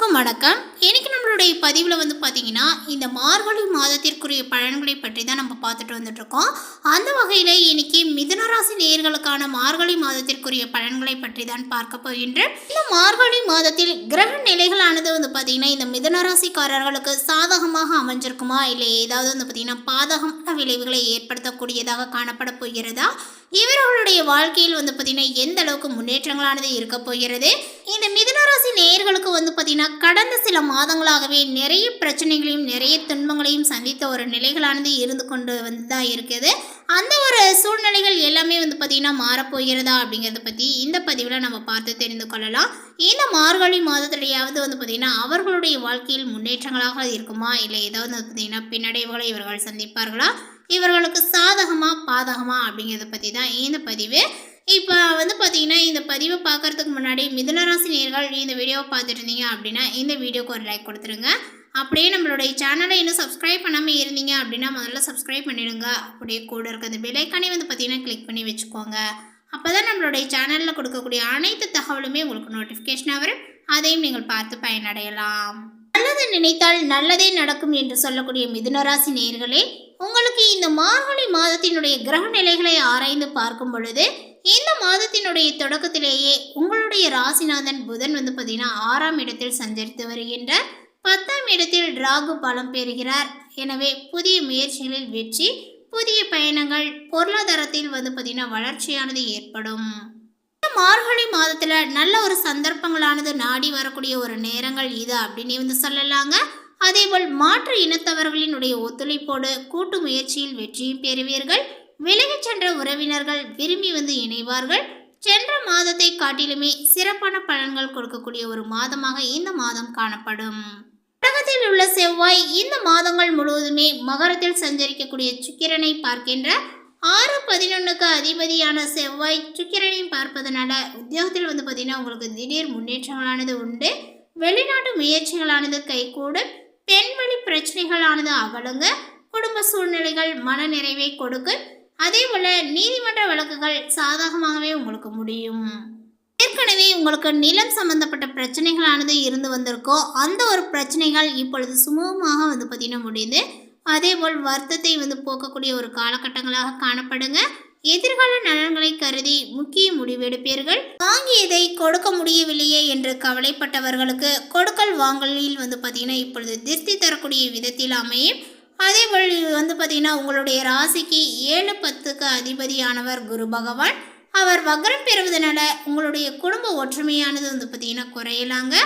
அனைவருக்கும் வணக்கம். இன்னைக்கு நம்மளுடைய பதிவில் பார்த்தீங்கன்னா இந்த மார்கழி மாதத்திற்குரிய பலன்களை பற்றி தான் நம்ம பார்த்துட்டு வந்துட்டு இருக்கோம். அந்த வகையில் இன்னைக்கு மிதுன ராசி நேயர்களுக்கான மார்கழி மாதத்திற்குரிய பலன்களை பற்றி தான் பார்க்க போகின்றேன். இந்த மார்கழி மாதத்தில் கிரக நிலைகளானது பார்த்தீங்கன்னா இந்த மிதுன ராசிக்காரர்களுக்கு சாதகமாக அமைஞ்சிருக்குமா, இல்லை ஏதாவது பார்த்தீங்கன்னா பாதகமான விளைவுகளை ஏற்படுத்தக்கூடியதாக காணப்பட போகிறதா, இவர்களுடைய வாழ்க்கையில் பார்த்தீங்கன்னா எந்த அளவுக்கு முன்னேற்றங்களானது இருக்க போகிறது. இந்த மிதுனராசி நேயர்களுக்கு பார்த்தீங்கன்னா கடந்த சில மாதங்களாகவே நிறைய பிரச்சனைகளையும் நிறைய துன்பங்களையும் சந்தித்த ஒரு நிலைகளானது இருந்து கொண்டு தான் இருக்குது. அந்த ஒரு சூழ்நிலைகள் எல்லாமே பார்த்தீங்கன்னா மாறப்போகிறதா அப்படிங்கிறத பற்றி இந்த பதிவில் நம்ம பார்த்து தெரிந்து கொள்ளலாம். இந்த மார்கழி மாதத்திலேயாவது பார்த்தீங்கன்னா அவர்களுடைய வாழ்க்கையில் முன்னேற்றங்களாக இருக்குமா, இல்லை ஏதாவது பார்த்தீங்கன்னா பின்னடைவுகளை இவர்கள் சந்திப்பார்களா, இவர்களுக்கு சாதகமா பாதகமா அப்படிங்கிறத பற்றி தான் இந்த பதிவு. இப்போ பார்த்தீங்கன்னா இந்த பதிவை பார்க்கறதுக்கு முன்னாடி மிதுனராசி நேயர்கள் இந்த வீடியோவை பார்த்துட்டு இருந்தீங்க அப்படின்னா இந்த வீடியோக்கு ஒரு லைக் கொடுத்துருங்க. அப்படியே நம்மளுடைய சேனலை இன்னும் சப்ஸ்கிரைப் பண்ணாமல் இருந்தீங்க அப்படின்னா முதல்ல சப்ஸ்கிரைப் பண்ணிடுங்க. அப்படியே கூட இருக்கிற அந்த பெல்லைக்கானே பார்த்தீங்கன்னா கிளிக் பண்ணி வச்சுக்கோங்க. அப்போ தான் நம்மளுடைய சேனலில் கொடுக்கக்கூடிய அனைத்து தகவலுமே உங்களுக்கு நோட்டிஃபிகேஷனாக வரும். அதையும் நீங்கள் பார்த்து பயனடையலாம். நல்லது நினைத்தால் நல்லதே நடக்கும் என்று சொல்லக்கூடிய மிதுனராசி நேயர்களே, உங்களுக்கு இந்த மார்கழி மாதத்தினுடைய கிரக நிலைகளை ஆராய்ந்து பார்க்கும் பொழுது இந்த மாதத்தினுடைய தொடக்கத்திலேயே உங்களுடைய ராசிநாதன் புதன் பார்த்தீங்கன்னா 6ஆம் இடத்தில் சஞ்சரித்து வருகின்றார். 10ஆம் இடத்தில் ராகு பலம் பெறுகிறார். எனவே புதிய முயற்சிகளில் வெற்றி, புதிய பயணங்கள், பொருளாதாரத்தில் பார்த்தீங்கன்னா வளர்ச்சியானது ஏற்படும். மார்கழி மாதத்துல நல்ல ஒரு சந்தர்ப்பங்களானது நாடி வரக்கூடிய ஒரு நேரங்கள் இது அப்படின்னு சொல்லலாங்க. அதேபோல் மாற்று இனத்தவர்களினுடைய ஒத்துழைப்போடு கூட்டு முயற்சியில் வெற்றியும் பெறுவீர்கள். விலகிச் சென்ற உறவினர்கள் விரும்பி இணைவார்கள். சென்ற மாதத்தை காட்டிலுமே சிறப்பான பலன்கள் கொடுக்கக்கூடிய ஒரு மாதமாக இந்த மாதம் காணப்படும். கடகத்தில் உள்ள செவ்வாய் இந்த மாதங்கள் முழுவதுமே மகரத்தில் சஞ்சரிக்கக்கூடிய சுக்கிரனை பார்க்கின்ற 6-11க்கு அதிபதியான செவ்வாய் சுக்கிரனை பார்ப்பதனால உத்தியோகத்தில் பார்த்தீங்கன்னா உங்களுக்கு திடீர் முன்னேற்றங்களானது உண்டு. வெளிநாட்டு முயற்சிகளானது கைகூடும். பெண்வழி பிரச்சனைகளானது அகலுங்க. குடும்ப சூழ்நிலைகள் மன நிறைவை கொடுக்கும். அதே போல நீதிமன்ற வழக்குகள் சாதகமாகவே உங்களுக்கு முடியும். ஏற்கனவே உங்களுக்கு நிலம் சம்பந்தப்பட்ட பிரச்சனைகளானது இருந்து வந்திருக்கோம். அந்த ஒரு பிரச்சனைகள் இப்பொழுது சுமூகமாக பார்த்தீங்கன்னா முடியுது. அதேபோல் வருத்தத்தை போக்கக்கூடிய ஒரு காலகட்டங்களாக காணப்படுங்க. எதிர்கால நலன்களை கருதி முக்கிய முடிவெடுப்பீர்கள். வாங்கியதை கொடுக்க முடியவில்லையே என்று கவலைப்பட்டவர்களுக்கு கொடுக்கல் வாங்கலில் பார்த்தீங்கன்னா இப்பொழுது திருப்தி தரக்கூடிய விதத்தில் அமையும். அதேபோல் பார்த்தீங்கன்னா உங்களுடைய ராசிக்கு 7-10க்கு அதிபதியானவர் குரு பகவான். அவர் வக்ரம் பெறுவதனால உங்களுடைய குடும்ப ஒற்றுமையானது பார்த்தீங்கன்னா குறையலாங்க.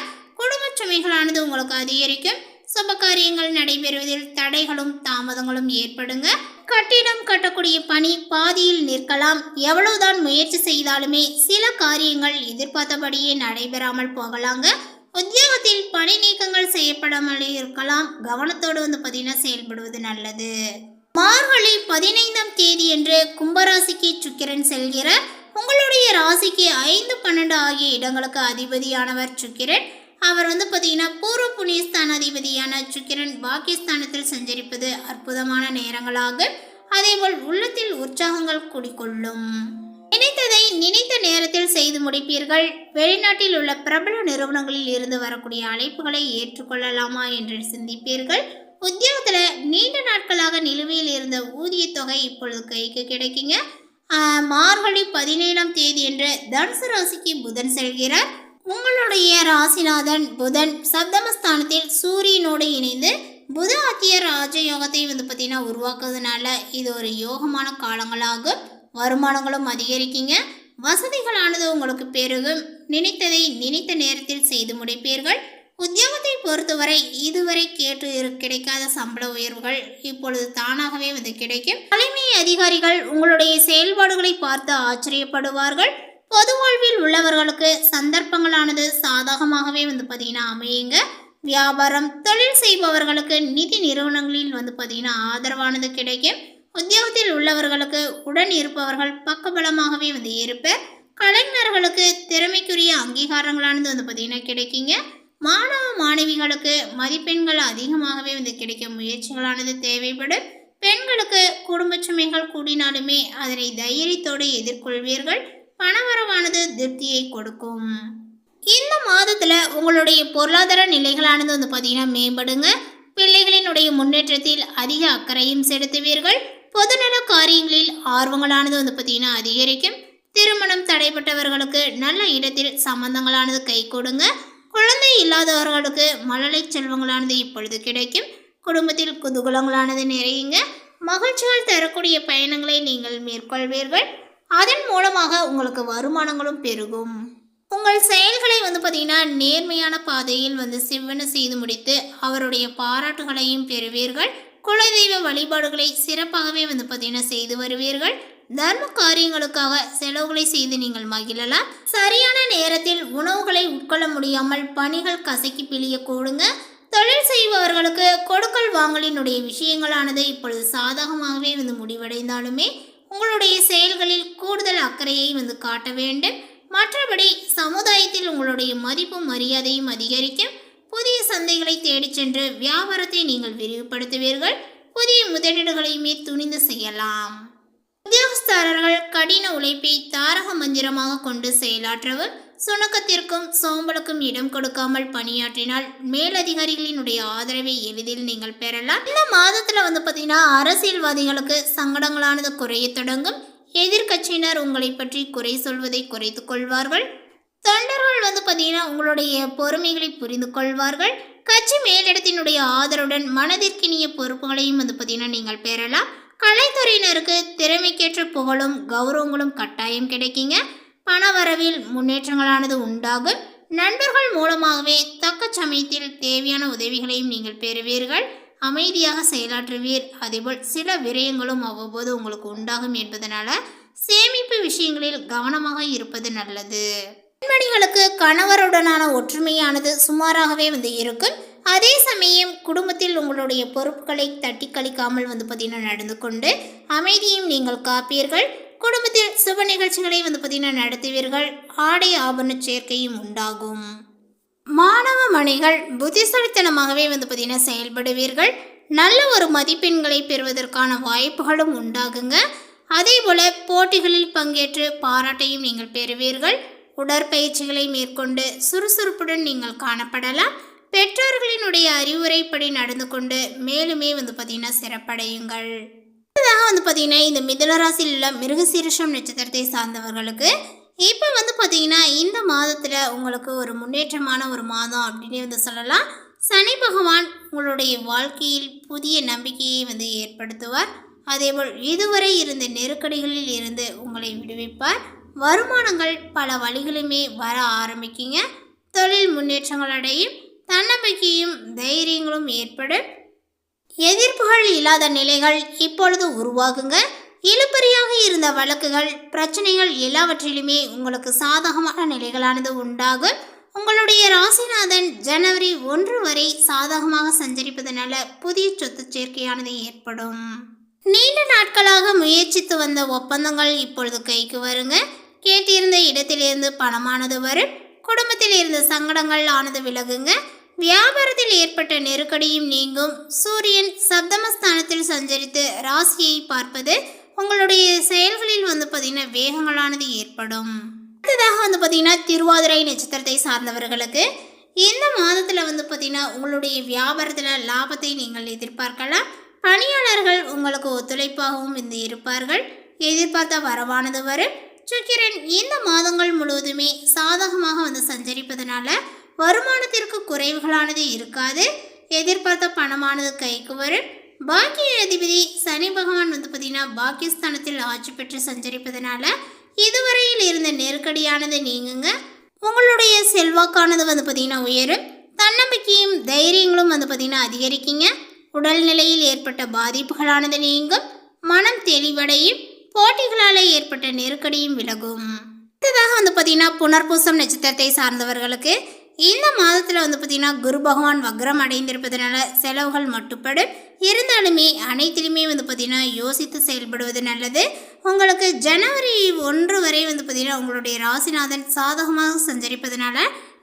குடும்ப சுமைகளானது உங்களுக்கு அதிகரிக்கும். சுபகாரியங்கள் நடைபெறுவதில் தடைகளும் தாமதங்களும் ஏற்படுங்க. கட்டிடம் கட்டக்கூடிய பணி பாதியில் நிற்கலாம். எவ்வளவுதான் முயற்சி செய்தாலுமே சில காரியங்கள் எதிர்பார்த்தபடியே நடைபெறாமல் போகலாங்க. உத்தியோகத்தில் பணி நீக்கங்கள் செய்யப்படாமல் இருக்கலாம். கவனத்தோடு பார்த்தீங்கன்னா செயல்படுவது நல்லது. மார்கழி 15ஆம் தேதி என்று கும்பராசிக்கு சுக்கிரன் செல்கிறார். உங்களுடைய ராசிக்கு 5-12 ஆகிய இடங்களுக்கு அதிபதியானவர் சுக்கிரன். அவர் பார்த்தீங்கன்னா பூர்வ புண்ணியஸ்தான அதிபதியான சுக்கிரன் பாக்கியஸ்தானத்தில் சஞ்சரிப்பது அற்புதமான நேரங்களாகும். அதேபோல் உள்ளத்தில் உற்சாகங்கள் குடிக்கொள்ளும். நினைத்ததை நினைத்த நேரத்தில் செய்து முடிப்பீர்கள். வெளிநாட்டில் உள்ள பிரபல நிறுவனங்களில் இருந்து வரக்கூடிய அழைப்புகளை ஏற்றுக்கொள்ளலாமா என்று சிந்திப்பீர்கள். உத்தியோகத்தில் நீண்ட நாட்களாக நிலுவையில் இருந்த ஊதிய தொகை இப்பொழுது கைக்கு கிடைக்குங்க. மார்கழி 17ஆம் தேதி என்று தனுசு ராசிக்கு புதன் செல்கிறார். உங்களுடைய ராசிநாதன் புதன் சப்தமஸ்தானத்தில் சூரியனோடு இணைந்து புத ஆத்திய ராஜயோகத்தை பார்த்தீங்கன்னா உருவாக்குறதுனால இது ஒரு யோகமான காலங்களாகும். வருமானங்களும் அதிகரிக்குங்க. வசதிகளானது உங்களுக்கு பெருகும். நினைத்ததை நினைத்த நேரத்தில் செய்து முடிப்பீர்கள். உத்தியோகத்தை பொறுத்தவரை இதுவரை கேட்டு கிடைக்காத சம்பள உயர்வுகள் இப்பொழுது தானாகவே கிடைக்கும். தலைமை அதிகாரிகள் உங்களுடைய செயல்பாடுகளை பார்த்து ஆச்சரியப்படுவார்கள். பொது வாழ்வில் உள்ளவர்களுக்கு சந்தர்ப்பங்களானது சாதகமாகவே பார்த்தீங்கன்னா அமையுங்க. வியாபாரம் தொழில் செய்பவர்களுக்கு நிதி நிறுவனங்களில் பார்த்தீங்கன்னா ஆதரவானது கிடைக்கும். உத்தியோகத்தில் உள்ளவர்களுக்கு உடன் இருப்பவர்கள் பக்கபலமாகவே இருப்பர். கலைஞர்களுக்கு திறமைக்குரிய அங்கீகாரங்களானது பார்த்தீங்கன்னா கிடைக்குங்க. மாணவ மாணவிகளுக்கு மதிப்பெண்கள் அதிகமாகவே கிடைக்க முயற்சிகளானது தேவைப்படும். பெண்களுக்கு குடும்ப சுமைகள் கூடினாலுமே அதனை தைரியத்தோடு எதிர்கொள்வீர்கள். பணவரவானது திருப்தியை கொடுக்கும். இந்த மாதத்தில் உங்களுடைய பொருளாதார நிலைகளானது வந்து பார்த்தீங்கன்னா மேம்படுங்க. பிள்ளைகளினுடைய முன்னேற்றத்தில் அதிக அக்கறையும் செலுத்துவீர்கள். பொதுநல காரியங்களில் ஆர்வங்களானது வந்து பார்த்தீங்கன்னா அதிகரிக்கும். திருமணம் தடைப்பட்டவர்களுக்கு நல்ல இடத்தில் சம்பந்தங்களானது கை கொடுங்க. குழந்தை இல்லாதவர்களுக்கு மழலை செல்வங்களானது இப்பொழுது கிடைக்கும். குடும்பத்தில் குதூகலங்களானது நிறையுங்க. மகிழ்ச்சிகள் தரக்கூடிய பயணங்களை நீங்கள் மேற்கொள்வீர்கள். அதன் மூலமாக உங்களுக்கு வருமானங்களும் பெருகும். உங்கள் செயல்களை வந்து பார்த்தீங்கன்னா நேர்மையான பாதையில் வந்து செவ்வன செய்து முடித்து அவருடைய பாராட்டுகளையும் பெறுவீர்கள். குலதெய்வ வழிபாடுகளை சிறப்பாகவே வந்து பார்த்தீங்கன்னா செய்து வருவீர்கள். தர்ம காரியங்களுக்காக செலவுகளை செய்து நீங்கள் மகிழலாம். சரியான நேரத்தில் உணவுகளை உட்கொள்ள முடியாமல் பணிகள் கசக்கி பிழிய கூடுங்க. தொழில் செய்பவர்களுக்கு கொடுக்கல் வாங்கலினுடைய விஷயங்களானது இப்பொழுது சாதகமாகவே வந்து முடிவடைந்தாலுமே உங்களுடைய செயல்களில் கூடுதல் அக்கறையை வந்து காட்ட வேண்டும். மற்றபடி சமுதாயத்தில் உங்களுடைய மதிப்பும் மரியாதையும் அதிகரிக்கும். புதிய சந்தைகளை தேடிச் சென்று வியாபாரத்தை நீங்கள் விரிவுபடுத்துவீர்கள். புதிய முதலீடுகளையுமே துணிந்து செய்யலாம். உத்தியோகஸ்தரர்கள் கடின உழைப்பை தாரக மந்திரமாக கொண்டு செயலாற்றவும் சுணக்கத்திற்கும் சோம்பலுக்கும் இடம் கொடுக்காமல் பணியாற்றினால் மேலதிகாரிகளினுடைய ஆதரவை எளிதில் நீங்கள் பெறலாம். இந்த மாதத்தில் வந்து பார்த்தீங்கன்னா அரசியல்வாதிகளுக்கு சங்கடங்களானது குறைய தொடங்கும். எதிர்கட்சியினர் உங்களை பற்றி குறை சொல்வதை குறைத்து கொள்வார்கள். தொண்டர்கள் வந்து பார்த்தீங்கன்னா உங்களுடைய பொறுமைகளை புரிந்து கொள்வார்கள். கட்சி மேலிடத்தினுடைய ஆதரவுடன் மனதிற்கினிய பொறுப்புகளையும் வந்து பார்த்தீங்கன்னா நீங்கள் பெறலாம். கலைத்துறையினருக்கு திறமைக்கேற்ற புகழும் கௌரவங்களும் கட்டாயம் கிடைக்குங்க. பணவரவில் முன்னேற்றங்களானது உண்டாகும். நண்பர்கள் மூலமாகவே தக்க சமயத்தில் தேவையான உதவிகளையும் நீங்கள் பெறுவீர்கள். அமைதியாக செயலாற்றுவீர். அதேபோல் சில விரயங்களும் அவ்வப்போது உங்களுக்கு உண்டாகும் என்பதனால சேமிப்பு விஷயங்களில் கவனமாக இருப்பது நல்லது. பெண்மணிகளுக்கு கணவருடனான ஒற்றுமையானது சுமாராகவே வந்து இருக்கும். அதே சமயம் குடும்பத்தில் உங்களுடைய பொறுப்புகளை தட்டி கழிக்காமல் வந்து பார்த்தீங்கன்னா நடந்து கொண்டு அமைதியும் நீங்கள் காப்பீர்கள். குடும்பத்தில் சுப நிகழ்ச்சிகளை வந்து பார்த்தீங்கன்னா நடத்துவீர்கள். ஆடை ஆபரண சேர்க்கையும் உண்டாகும். மாணவ மணிகள் புத்திசாலித்தனமாகவே வந்து பார்த்தீங்கன்னா செயல்படுவீர்கள். நல்ல ஒரு மதிப்பெண்களை பெறுவதற்கான வாய்ப்புகளும் உண்டாகுங்க. அதே போல போட்டிகளில் பங்கேற்று பாராட்டையும் நீங்கள் பெறுவீர்கள். உடற்பயிற்சிகளை மேற்கொண்டு சுறுசுறுப்புடன் நீங்கள் காணப்படலாம். பெற்றோர்களினுடைய அறிவுரைப்படி நடந்து கொண்டு மேலுமே வந்து பார்த்தீங்கன்னா சிறப்படையுங்கள். அடுத்ததாக வந்து பார்த்தீங்கன்னா இந்த மிதுனராசியில் உள்ள மிருகசீரிஷம் நட்சத்திரத்தை சார்ந்தவர்களுக்கு இப்போ வந்து பார்த்தீங்கன்னா இந்த மாதத்தில் உங்களுக்கு ஒரு முன்னேற்றமான ஒரு மாதம் அப்படின்னு வந்து சொல்லலாம். சனி பகவான் உங்களுடைய வாழ்க்கையில் புதிய நம்பிக்கையை வந்து ஏற்படுத்துவார். அதேபோல் இதுவரை இருந்த நெருக்கடிகளில் இருந்து உங்களை விடுவிப்பார். வருமானங்கள் பல வழிகளுமே வர ஆரம்பிக்குங்க. தொழில் முன்னேற்றங்கள் அடையும். தன்னம்பிக்கையும் தைரியங்களும் ஏற்படும். எதிர்ப்புகள் இல்லாத நிலைகள் இப்பொழுது உருவாகுங்க. இழுபறியாக இருந்த வழக்குகள் பிரச்சனைகள் எல்லாவற்றிலுமே உங்களுக்கு சாதகமான நிலைகளானது உண்டாகும். உங்களுடைய ராசிநாதன் ஜனவரி 1 வரை சாதகமாக சஞ்சரிப்பதனால புதிய சொத்து சேர்க்கையானது ஏற்படும். நீண்ட நாட்களாக முயற்சித்து வந்த ஒப்பந்தங்கள் இப்பொழுது கைக்கு வருங்க. கேட்டிருந்த இடத்திலிருந்து பணமானது வரும். குடும்பத்தில் இருந்த சங்கடங்கள் ஆனது விலகுங்க. வியாபாரத்தில் ஏற்பட்ட நெருக்கடியும் நீங்கும். சூரியன் சப்தமஸ்தானத்தில் சஞ்சரித்து ராசியை பார்ப்பது உங்களுடைய செயல்களில் வந்து பார்த்தீங்கன்னா வேகங்களானது ஏற்படும். அடுத்ததாக வந்து பார்த்தீங்கன்னா திருவாதிரை நட்சத்திரத்தை சார்ந்தவர்களுக்கு இந்த மாதத்தில் வந்து பார்த்தீங்கன்னா உங்களுடைய வியாபாரத்தில் லாபத்தை நீங்கள் எதிர்பார்க்கலாம். பணியாளர்கள் உங்களுக்கு ஒத்துழைப்பாகவும் வந்து இருப்பார்கள். எதிர்பார்த்த வரவானது வரும். சுக்கிரன் இந்த மாதங்கள் முழுவதுமே சாதகமாக வந்து சஞ்சரிப்பதனால வருமானத்திற்கு குறைவுகளானது இருக்காது. எதிர்பார்த்த பணமானது கைக்கு வரும். பாக்கிய அதிபதி சனி பகவான் வந்து பார்த்தீங்கன்னா பாக்கியஸ்தானத்தில் ஆட்சி பெற்று சஞ்சரிப்பதனால இதுவரையில் இருந்த நெருக்கடியானது நீங்குங்க. உங்களுடைய செல்வாக்கானது வந்து பார்த்தீங்கன்னா உயரும். தன்னம்பிக்கையும் தைரியங்களும் வந்து பார்த்தீங்கன்னா அதிகரிக்குங்க. உடல்நிலையில் ஏற்பட்ட பாதிப்புகளானது நீங்கும். மனம் தெளிவடையும். போட்டிகளால் ஏற்பட்ட நெருக்கடியும் விலகும். அடுத்ததாக வந்து பார்த்தீங்கன்னா புனர்பூசம் நட்சத்திரத்தை சார்ந்தவர்களுக்கு இந்த மாதத்தில் வந்து பார்த்தீங்கன்னா குரு பகவான் வக்ரம் அடைந்திருப்பதனால செலவுகள் மட்டுப்படும். இருந்தாலுமே அனைத்திலுமே வந்து பார்த்தீங்கன்னா யோசித்து செயல்படுவது நல்லது. உங்களுக்கு ஜனவரி 1 வரை வந்து பார்த்தீங்கன்னா உங்களுடைய ராசிநாதன் சாதகமாக சஞ்சரிப்பதனால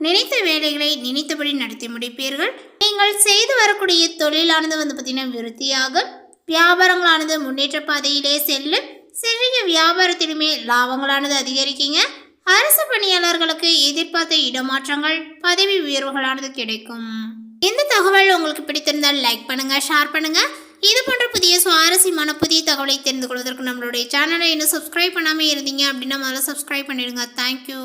நினைத்த வேலைகளை நினைத்தபடி நடத்தி முடிப்பீர்கள். நீங்கள் செய்து வரக்கூடிய தொழிலானது வந்து பார்த்தீங்கன்னா விருத்தியாகும். வியாபாரங்களானது முன்னேற்ற பாதையிலே செல்லும். சிறிய வியாபாரத்திலுமே லாபங்களானது அதிகரிக்குங்க. அரசு பணியாளர்களுக்கு எதிர்பார்த்த இடமாற்றங்கள், பதவி உயர்வுகளானது கிடைக்கும். இந்த தகவல் உங்களுக்கு பிடித்திருந்தால் லைக் பண்ணுங்க, ஷேர் பண்ணுங்க. இது போன்ற புதிய சுவாரஸ்யமான புதிய தகவலை தெரிந்து கொள்வதற்கு நம்மளுடைய சேனலை இன்னும் சப்ஸ்கிரைப் பண்ணாமல் இருந்தீங்க அப்படின்னா முதல்ல சப்ஸ்கிரைப் பண்ணிடுங்க. தேங்க்யூ.